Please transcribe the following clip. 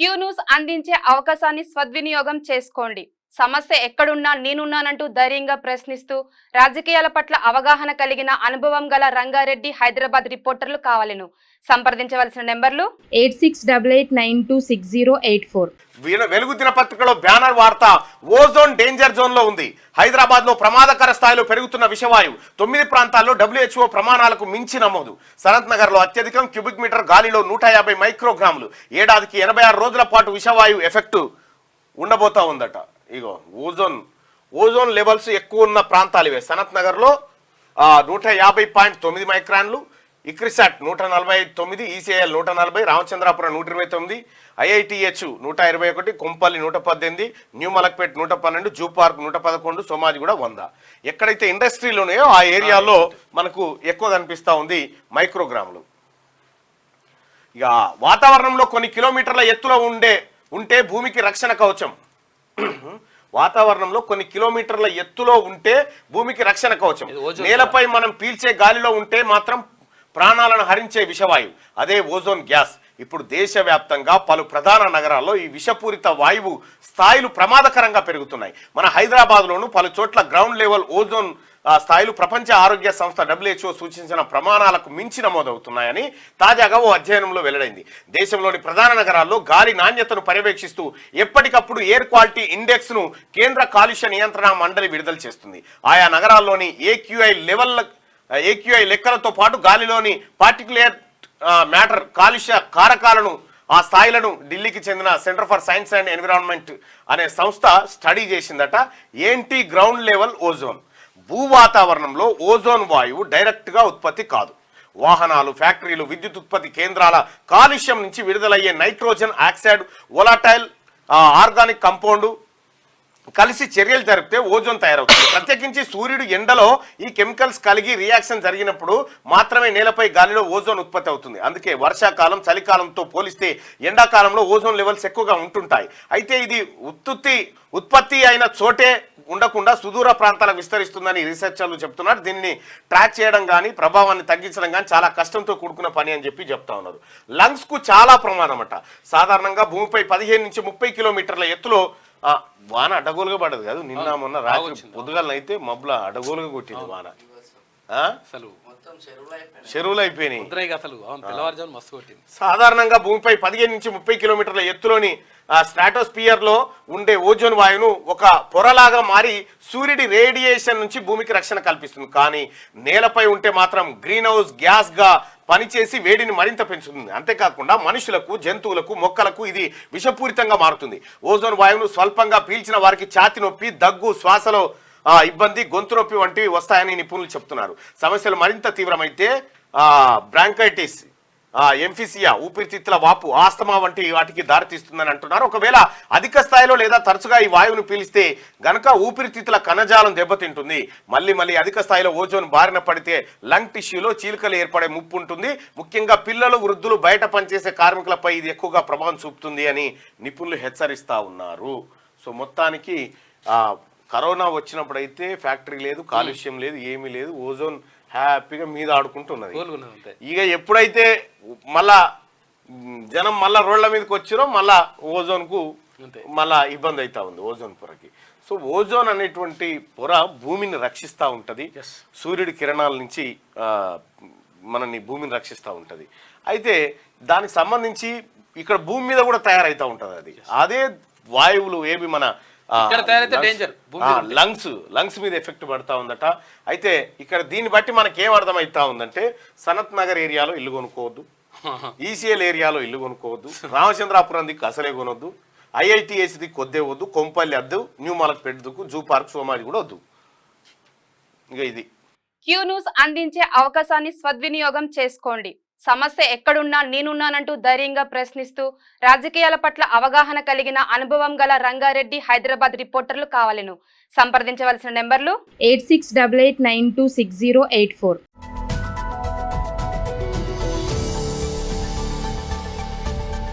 Q news అందించే అవకాశాన్ని సద్వినియోగం చేసుకోండి. సమస్య ఎక్కడున్నా నేనున్నానంటూ ధైర్యంగా ప్రశ్నిస్తూ రాజకీయాల పట్ల అవగాహన కలిగిన అనుభవం గల రంగారెడ్డి హైదరాబాద్ రిపోర్టర్లు కావాలను. సంప్రదించవలసిన నెంబర్లు 8688926084. వెలుగు దినపత్రికలో బ్యానర్ వార్త ఓజోన్ డేంజర్ జోన్ లో ఉంది. హైదరాబాద్ లో ప్రమాదకర స్థాయిలో పెరుగుతున్న విషవాయువు 9 ప్రాంతాల్లో WHO ప్రమాణాలకు మించి నమోదు. సనత్ నగర్ లో అత్యధికం క్యూబిక్ మీటర్ గాలిలో 150 మైక్రోగ్రాములు. ఏడాదికి 86 రోజుల పాటు విషవాయువు ఎఫెక్ట్ ఉండబోతా ఉందట. ఇగో ఓజోన్ లెవెల్స్ ఎక్కువ ఉన్న ప్రాంతాలు ఇవే. సనత్ నగర్ లో 150.9 మైక్రాన్లు, ICRISAT 149, ECIL 140, Ramachandrapuram 129, IITH 121, Kompally 118, New Malakpet 112, zoo park 111, Somajiguda 100. ఎక్కడైతే ఇండస్ట్రీలు ఉన్నాయో ఆ ఏరియాలో మనకు ఎక్కువ కనిపిస్తూ ఉంది మైక్రోగ్రాములు. ఇక వాతావరణంలో కొన్ని కిలోమీటర్ల ఎత్తులో ఉంటే భూమికి రక్షణ కవచం. వాతావరణంలో కొన్ని కిలోమీటర్ల ఎత్తులో ఉంటే భూమికి రక్షణ కవచం. నేలపై మనం పీల్చే గాలిలో ఉంటే మాత్రం ప్రాణాలను హరించే విషవాయువు అదే ఓజోన్ గ్యాస్. ఇప్పుడు దేశవ్యాప్తంగా పలు ప్రధాన నగరాల్లో ఈ విషపూరిత వాయువు స్థాయిలు ప్రమాదకరంగా పెరుగుతున్నాయి. మన హైదరాబాద్లోనూ పలు చోట్ల గ్రౌండ్ లెవెల్ ఓజోన్ స్థాయిలు ప్రపంచ ఆరోగ్య సంస్థ WHO సూచించిన ప్రమాణాలకు మించి నమోదవుతున్నాయని తాజాగా ఓ అధ్యయనంలో వెల్లడైంది. దేశంలోని ప్రధాన నగరాల్లో గాలి నాణ్యతను పర్యవేక్షిస్తూ ఎప్పటికప్పుడు ఎయిర్ క్వాలిటీ ఇండెక్స్ ను కేంద్ర కాలుష్య నియంత్రణ మండలి విడుదల చేస్తుంది. ఆయా నగరాల్లోని AQI లెక్కలతో పాటు గాలిలోని పార్టిక్యులర్ మ్యాటర్ కాలుష్య కారకాలను ఆ స్థాయిలను ఢిల్లీకి చెందిన centre for science and environment అనే సంస్థ స్టడీ చేసిందట. ఏంటి గ్రౌండ్ లెవెల్ ఓజోన్? భూ వాతావరణంలో ఓజోన్ వాయువు డైరెక్ట్గా ఉత్పత్తి కాదు. వాహనాలు, ఫ్యాక్టరీలు, విద్యుత్ ఉత్పత్తి కేంద్రాల కాలుష్యం నుంచి విడుదలయ్యే నైట్రోజన్ ఆక్సైడ్, వోలాటైల్ ఆర్గానిక్ కంపౌండ్ కలిసి చర్యలు జరిపితే ఓజోన్ తయారవుతుంది. ప్రత్యేకించి సూర్యుడు ఎండలో ఈ కెమికల్స్ కలిగి రియాక్షన్ జరిగినప్పుడు మాత్రమే నేలపై గాలిలో ఓజోన్ ఉత్పత్తి అవుతుంది. అందుకే వర్షాకాలం, చలికాలంతో పోలిస్తే ఎండాకాలంలో ఓజోన్ లెవెల్స్ ఎక్కువగా ఉంటుంటాయి. అయితే ఇది ఉత్పత్తి అయిన చోటే ఉండకుండా సుదూర ప్రాంతాలకు విస్తరిస్తుందని రీసెర్చర్లు చెప్తున్నారు. దీన్ని ట్రాక్ చేయడం కానీ ప్రభావాన్ని తగ్గించడం కానీ చాలా కష్టంతో కూడుకున్న పని అని చెప్తా ఉన్నారు. లంగ్స్ కు చాలా ప్రమాదం అట. సాధారణంగా భూమిపై 15 నుంచి 30 కిలోమీటర్ల ఎత్తులో వాన అడ్డగోలుగా పడదు కాదు. నిన్న మొన్న రాత్రి పొద్దుగాలను అయితే మబ్బుల అడ్డగోలుగా కొట్టింది వాన. చెరువులు అయిపోయినాయి. సాధారణంగా భూమిపై 15 నుంచి 30 కిలోమీటర్ల ఎత్తులోని స్ట్రాటోస్పియర్ లో ఉండే ఓజోన్ వాయువును ఒక పొరలాగా మారి సూర్యుడి రేడియేషన్ నుంచి భూమికి రక్షణ కల్పిస్తుంది. కానీ నేలపై ఉంటే మాత్రం గ్రీన్ హౌస్ గ్యాస్ గా పనిచేసి వేడిని మరింత పెంచుతుంది. అంతేకాకుండా మనుషులకు, జంతువులకు, మొక్కలకు ఇది విషపూరితంగా మారుతుంది. ఓజోన్ వాయువును స్వల్పంగా పీల్చిన వారికి ఛాతి నొప్పి, దగ్గు, శ్వాసలో ఇబ్బంది, గొంతు నొప్పి వంటివి వస్తాయని నిపుణులు చెప్తున్నారు. సమస్యలు మరింత తీవ్రమైతే బ్రాంకైటిస్, ఎంఫిసియా, ఊపిరితిత్తుల వాపు, ఆస్తమా వంటి వాటికి దారితీస్తుందని అంటున్నారు. ఒకవేళ అధిక స్థాయిలో లేదా తరచుగా ఈ వాయువును పీలిస్తే గనక ఊపిరితిత్తుల కణజాలం దెబ్బతింటుంది. మళ్ళీ అధిక స్థాయిలో ఓజోన్ బారిన పడితే లంగ్ టిష్యూలో చీలికలు ఏర్పడే ముప్పు ఉంటుంది. ముఖ్యంగా పిల్లలు, వృద్ధులు, బయట పనిచేసే కార్మికులపై ఇది ఎక్కువగా ప్రభావం చూపుతుంది అని నిపుణులు హెచ్చరిస్తా ఉన్నారు. సో మొత్తానికి కరోనా వచ్చినప్పుడైతే ఫ్యాక్టరీ లేదు, కాలుష్యం లేదు, ఏమీ లేదు, ఓజోన్ హ్యాపీగా మీద ఆడుకుంటున్నది. ఇక ఎప్పుడైతే మళ్ళా జనం మళ్ళా రోడ్ల మీదకి వచ్చిరో మళ్ళా ఓజోన్ కు మళ్ళా ఇబ్బంది అవుతా ఉంది ఓజోన్ పొరకి. సో ఓజోన్ అనేటువంటి పొర భూమిని రక్షిస్తూ ఉంటది. సూర్యుడి కిరణాల నుంచి మనని భూమిని రక్షిస్తూ ఉంటది. అయితే దానికి సంబంధించి ఇక్కడ భూమి మీద కూడా తయారైతా ఉంటది. అదే వాయువులు ఏవి మన లంగ్స్ మీద ఎఫెక్ట్ పడతా ఉందట. అయితే ఇక్కడ దీన్ని బట్టి మనకి ఏం అర్థమవుతా ఉందంటే సనత్ నగర్ ఏరియాలో ఇల్లు కొనుక్కోవద్దు, ఈసీఎల్ ఏరియాలో ఇల్లు కొనుక్కోవద్దు, రామచంద్రాపురం దిక్కు అసలే కొనొద్దు, IITH దిక్కు వద్దే వద్దు, కొంపల్లి వద్దు, న్యూ మలక్పేట్ దిక్కు, జూ పార్క్, సోమాజి కూడా వద్దు. ఇక ఇది క్యూ న్యూస్ అందించే అవకాశాన్ని సద్వినియోగం చేసుకోండి. సమస్య ఎక్కడున్నా నేనున్నానంటూ ధైర్యంగా ప్రశ్నిస్తూ రాజకీయాల పట్ల అవగాహన కలిగిన అనుభవం గల రంగారెడ్డి హైదరాబాద్ రిపోర్టర్లు కావాలను. సంప్రదించవలసిన నెంబర్లు 8688926084.